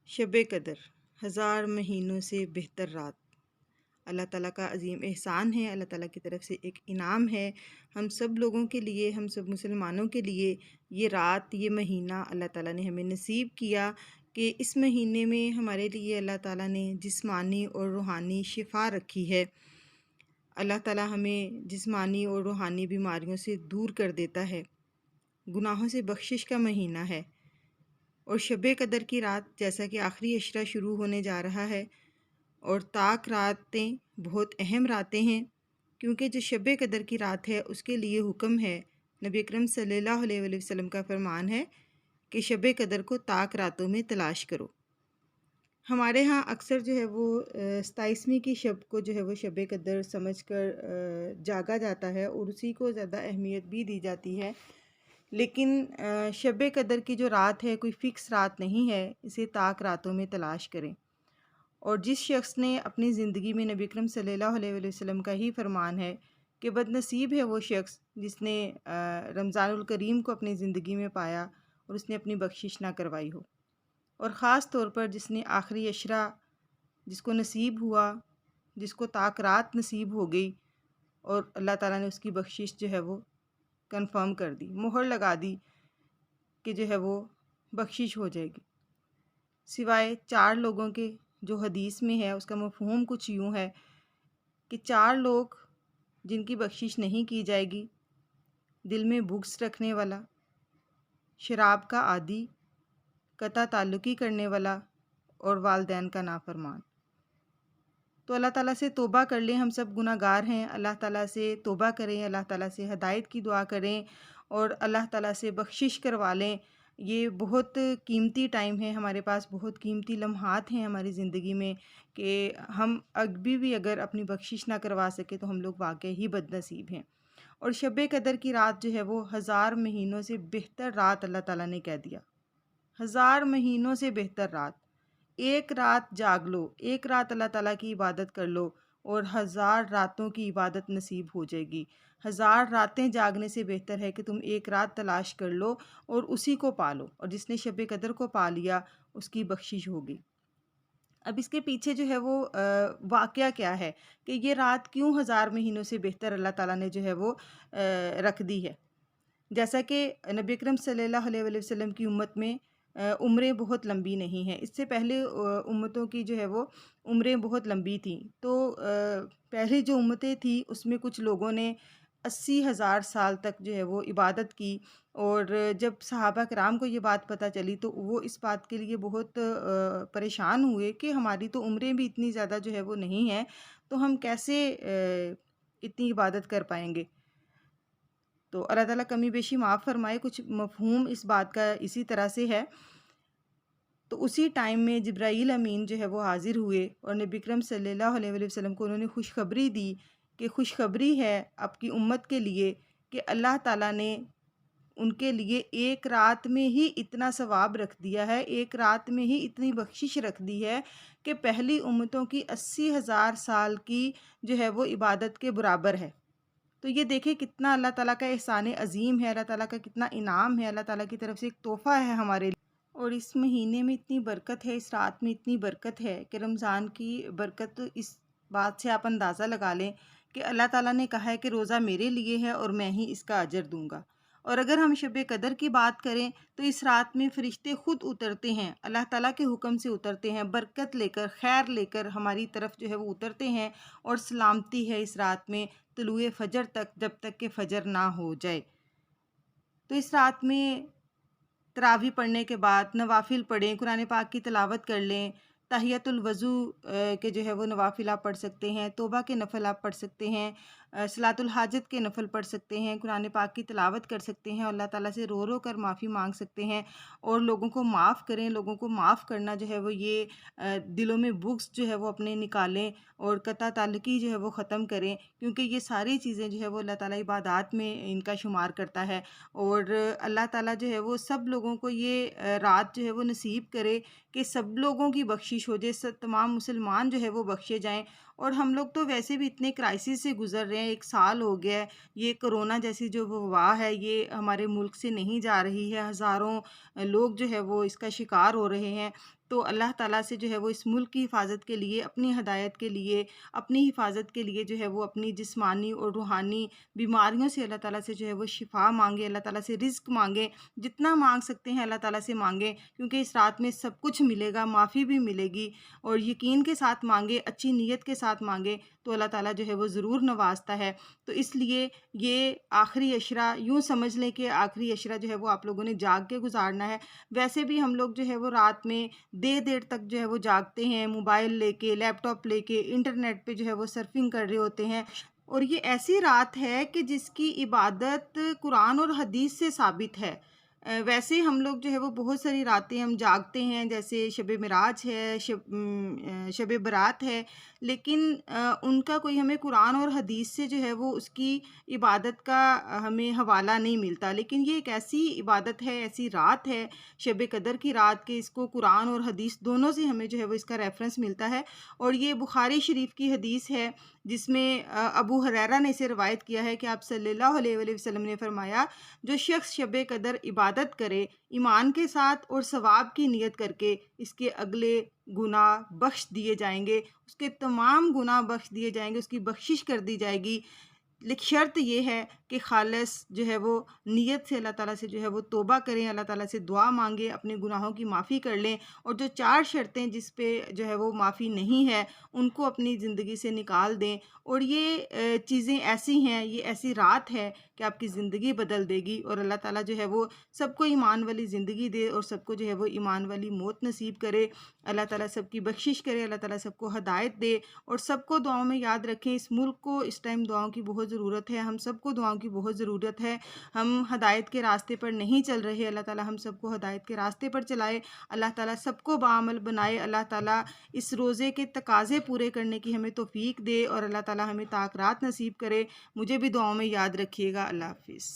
شب قدر 1000 مہینوں سے بہتر رات اللہ تعالیٰ کا عظیم احسان ہے، اللہ تعالیٰ کی طرف سے ایک انعام ہے ہم سب لوگوں کے لیے، ہم سب مسلمانوں کے لیے۔ یہ رات، یہ مہینہ اللہ تعالیٰ نے ہمیں نصیب کیا کہ اس مہینے میں ہمارے لیے اللہ تعالیٰ نے جسمانی اور روحانی شفا رکھی ہے۔ اللہ تعالیٰ ہمیں جسمانی اور روحانی بیماریوں سے دور کر دیتا ہے، گناہوں سے بخشش کا مہینہ ہے۔ اور شب قدر کی رات جیسا کہ آخری عشرہ شروع ہونے جا رہا ہے، اور طاق راتیں بہت اہم راتیں ہیں، کیونکہ جو شب قدر کی رات ہے اس کے لیے حکم ہے، نبی اکرم صلی اللہ علیہ وآلہ وسلم کا فرمان ہے کہ شب قدر کو طاق راتوں میں تلاش کرو۔ ہمارے ہاں اکثر جو ہے وہ 27ویں کی شب کو جو ہے وہ شب قدر سمجھ کر جاگا جاتا ہے، اور اسی کو زیادہ اہمیت بھی دی جاتی ہے، لیکن شب قدر کی جو رات ہے کوئی فکس رات نہیں ہے، اسے طاق راتوں میں تلاش کریں۔ اور جس شخص نے اپنی زندگی میں نبی اکرم صلی اللہ علیہ وآلہ وسلم کا ہی فرمان ہے کہ بد نصیب ہے وہ شخص جس نے رمضان الکریم کو اپنی زندگی میں پایا اور اس نے اپنی بخشش نہ کروائی ہو، اور خاص طور پر جس نے آخری عشرہ جس کو نصیب ہوا، جس کو طاق رات نصیب ہو گئی، اور اللہ تعالیٰ نے اس کی بخشش جو ہے وہ کنفرم کر دی، مہر لگا دی کہ جو ہے وہ بخشش ہو جائے گی، سوائے 4 لوگوں کے۔ جو حدیث میں ہے اس کا مفہوم کچھ یوں ہے کہ 4 لوگ جن کی بخشش نہیں کی جائے گی: دل میں بغض رکھنے والا، شراب کا عادی، قطع تعلقی کرنے والا، اور والدین کا نافرمان۔ تو اللہ تعالیٰ سے توبہ کر لیں، ہم سب گناہ گار ہیں، اللہ تعالیٰ سے توبہ کریں، اللہ تعالیٰ سے ہدایت کی دعا کریں، اور اللہ تعالیٰ سے بخشش کروا لیں۔ یہ بہت قیمتی ٹائم ہے، ہمارے پاس بہت قیمتی لمحات ہیں ہماری زندگی میں، کہ ہم ابھی بھی اگر اپنی بخشش نہ کروا سکے تو ہم لوگ واقعی ہی بد نصیب ہیں۔ اور شب قدر کی رات جو ہے وہ 1000 مہینوں سے بہتر رات اللہ تعالیٰ نے کہہ دیا، 1000 مہینوں سے بہتر رات۔ ایک رات جاگ لو، ایک رات اللہ تعالیٰ کی عبادت کر لو، اور 1000 راتوں کی عبادت نصیب ہو جائے گی۔ 1000 راتیں جاگنے سے بہتر ہے کہ تم ایک رات تلاش کر لو اور اسی کو پالو، اور جس نے شب قدر کو پا لیا اس کی بخشش ہوگی۔ اب اس کے پیچھے جو ہے وہ واقعہ کیا ہے کہ یہ رات کیوں 1000 مہینوں سے بہتر اللہ تعالیٰ نے جو ہے وہ رکھ دی ہے۔ جیسا کہ نبی اکرم صلی اللہ علیہ وآلہ وسلم کی امت میں عمریں بہت لمبی نہیں ہیں، اس سے پہلے امتوں کی جو ہے وہ عمریں بہت لمبی تھیں، تو پہلی جو امتیں تھیں اس میں کچھ لوگوں نے 80,000 سال تک جو ہے وہ عبادت کی، اور جب صحابہ کرام کو یہ بات پتہ چلی تو وہ اس بات کے لیے بہت پریشان ہوئے کہ ہماری تو عمریں بھی اتنی زیادہ جو ہے وہ نہیں ہیں، تو ہم کیسے اتنی عبادت کر پائیں گے۔ تو اللہ تعالیٰ کمی بیشی معاف فرمائے، کچھ مفہوم اس بات کا اسی طرح سے ہے۔ تو اسی ٹائم میں جبرائیل امین جو ہے وہ حاضر ہوئے، اور نبی اکرم صلی اللہ علیہ وآلہ وسلم کو انہوں نے خوشخبری دی کہ خوشخبری ہے آپ کی امت کے لیے کہ اللہ تعالیٰ نے ان کے لیے ایک رات میں ہی اتنا ثواب رکھ دیا ہے، ایک رات میں ہی اتنی بخشش رکھ دی ہے کہ پہلی امتوں کی 80,000 سال کی جو ہے وہ عبادت کے برابر ہے۔ تو یہ دیکھیں کتنا اللہ تعالیٰ کا احسان عظیم ہے، اللہ تعالیٰ کا کتنا انعام ہے، اللہ تعالیٰ کی طرف سے ایک تحفہ ہے ہمارے لیے۔ اور اس مہینے میں اتنی برکت ہے، اس رات میں اتنی برکت ہے کہ رمضان کی برکت اس بات سے آپ اندازہ لگا لیں کہ اللہ تعالیٰ نے کہا ہے کہ روزہ میرے لیے ہے اور میں ہی اس کا اجر دوں گا۔ اور اگر ہم شب قدر کی بات کریں تو اس رات میں فرشتے خود اترتے ہیں، اللہ تعالیٰ کے حکم سے اترتے ہیں، برکت لے کر، خیر لے کر ہماری طرف جو ہے وہ اترتے ہیں، اور سلامتی ہے اس رات میں طلوع فجر تک، جب تک کہ فجر نہ ہو جائے۔ تو اس رات میں تراویح پڑھنے کے بعد نوافل پڑھیں، قرآن پاک کی تلاوت کر لیں، تحیۃ الوضو کے جو ہے وہ نوافل آپ پڑھ سکتے ہیں، توبہ کے نفل آپ پڑھ سکتے ہیں، صلاۃ الحاجت کے نفل پڑھ سکتے ہیں، قرآن پاک کی تلاوت کر سکتے ہیں، اور اللہ تعالیٰ سے رو رو کر معافی مانگ سکتے ہیں، اور لوگوں کو معاف کریں۔ لوگوں کو معاف کرنا جو ہے وہ یہ دلوں میں بغض جو ہے وہ اپنے نکالیں، اور قطع تعلقی جو ہے وہ ختم کریں، کیونکہ یہ ساری چیزیں جو ہے وہ اللہ تعالیٰ عبادات میں ان کا شمار کرتا ہے۔ اور اللہ تعالیٰ جو ہے وہ سب لوگوں کو یہ رات جو ہے وہ نصیب کرے کہ سب لوگوں کی بخشش ہو جائے، تمام مسلمان جو ہے وہ بخشے جائیں۔ اور ہم لوگ تو ویسے بھی اتنے کرائسس سے گزر رہے ہیں، 1 سال ہو گیا ہے، یہ کرونا جیسی جو وبا ہے یہ ہمارے ملک سے نہیں جا رہی ہے، ہزاروں لوگ جو ہے وہ اس کا شکار ہو رہے ہیں۔ تو اللہ تعالیٰ سے جو ہے وہ اس ملک کی حفاظت کے لیے، اپنی ہدایت کے لیے، اپنی حفاظت کے لیے جو ہے وہ اپنی جسمانی اور روحانی بیماریوں سے اللہ تعالیٰ سے جو ہے وہ شفا مانگے، اللہ تعالیٰ سے رزق مانگے، جتنا مانگ سکتے ہیں اللہ تعالیٰ سے مانگیں، کیونکہ اس رات میں سب کچھ ملے گا، معافی بھی ملے گی، اور یقین کے ساتھ مانگے، اچھی نیت کے ساتھ مانگے تو اللہ تعالیٰ جو ہے وہ ضرور نوازتا ہے۔ تو اس لیے یہ آخری عشرہ یوں سمجھ لیں کہ آخری عشرہ جو ہے وہ آپ لوگوں نے جاگ کے گزارنا ہے۔ ویسے بھی ہم لوگ جو ہے وہ رات میں دیر دیر تک جو ہے وہ جاگتے ہیں، موبائل لے کے، لیپ ٹاپ لے کے، انٹرنیٹ پہ جو ہے وہ سرفنگ کر رہے ہوتے ہیں، اور یہ ایسی رات ہے کہ جس کی عبادت قرآن اور حدیث سے ثابت ہے۔ ویسے ہم لوگ جو ہے وہ بہت ساری راتیں ہم جاگتے ہیں، جیسے شب معراج ہے، شب برات ہے، لیکن ان کا کوئی ہمیں قرآن اور حدیث سے جو ہے وہ اس کی عبادت کا ہمیں حوالہ نہیں ملتا۔ لیکن یہ ایک ایسی عبادت ہے، ایسی رات ہے شب قدر کی رات، کہ اس کو قرآن اور حدیث دونوں سے ہمیں جو ہے وہ اس کا ریفرنس ملتا ہے، اور یہ بخاری شریف کی حدیث ہے جس میں ابو ہریرہ نے اسے روایت کیا ہے کہ آپ صلی اللہ علیہ وآلہ وسلم نے فرمایا، جو شخص شب قدر عبادت کرے ایمان کے ساتھ اور ثواب کی نیت کر کے، اس کے اگلے گناہ بخش دیے جائیں گے، اس کے تمام گناہ بخش دیے جائیں گے، اس کی بخشش کر دی جائے گی، لیکن شرط یہ ہے کہ خالص جو ہے وہ نیت سے اللہ تعالیٰ سے جو ہے وہ توبہ کریں، اللہ تعالیٰ سے دعا مانگیں، اپنے گناہوں کی معافی کر لیں، اور جو 4 شرطیں جس پہ جو ہے وہ معافی نہیں ہے ان کو اپنی زندگی سے نکال دیں۔ اور یہ چیزیں ایسی ہیں، یہ ایسی رات ہے کہ آپ کی زندگی بدل دے گی، اور اللہ تعالیٰ جو ہے وہ سب کو ایمان والی زندگی دے اور سب کو جو ہے وہ ایمان والی موت نصیب کرے۔ اللہ تعالیٰ سب کی بخشش کرے، اللہ تعالیٰ سب کو ہدایت دے، اور سب کو دعاؤں میں یاد رکھیں۔ اس ملک کو اس ٹائم دعاؤں کی بہت ضرورت ہے، ہم سب کو دعاؤں کی بہت ضرورت ہے۔ ہم ہدایت کے راستے پر نہیں چل رہے، اللہ تعالیٰ ہم سب کو ہدایت کے راستے پر چلائے، اللہ تعالیٰ سب کو بعمل بنائے، اللہ تعالیٰ اس روزے کے تقاضے پورے کرنے کی ہمیں توفیق دے، اور اللہ تعالیٰ ہمیں طاق رات نصیب کرے۔ مجھے بھی دعاؤں میں یاد رکھیے گا۔ اللہ حافظ۔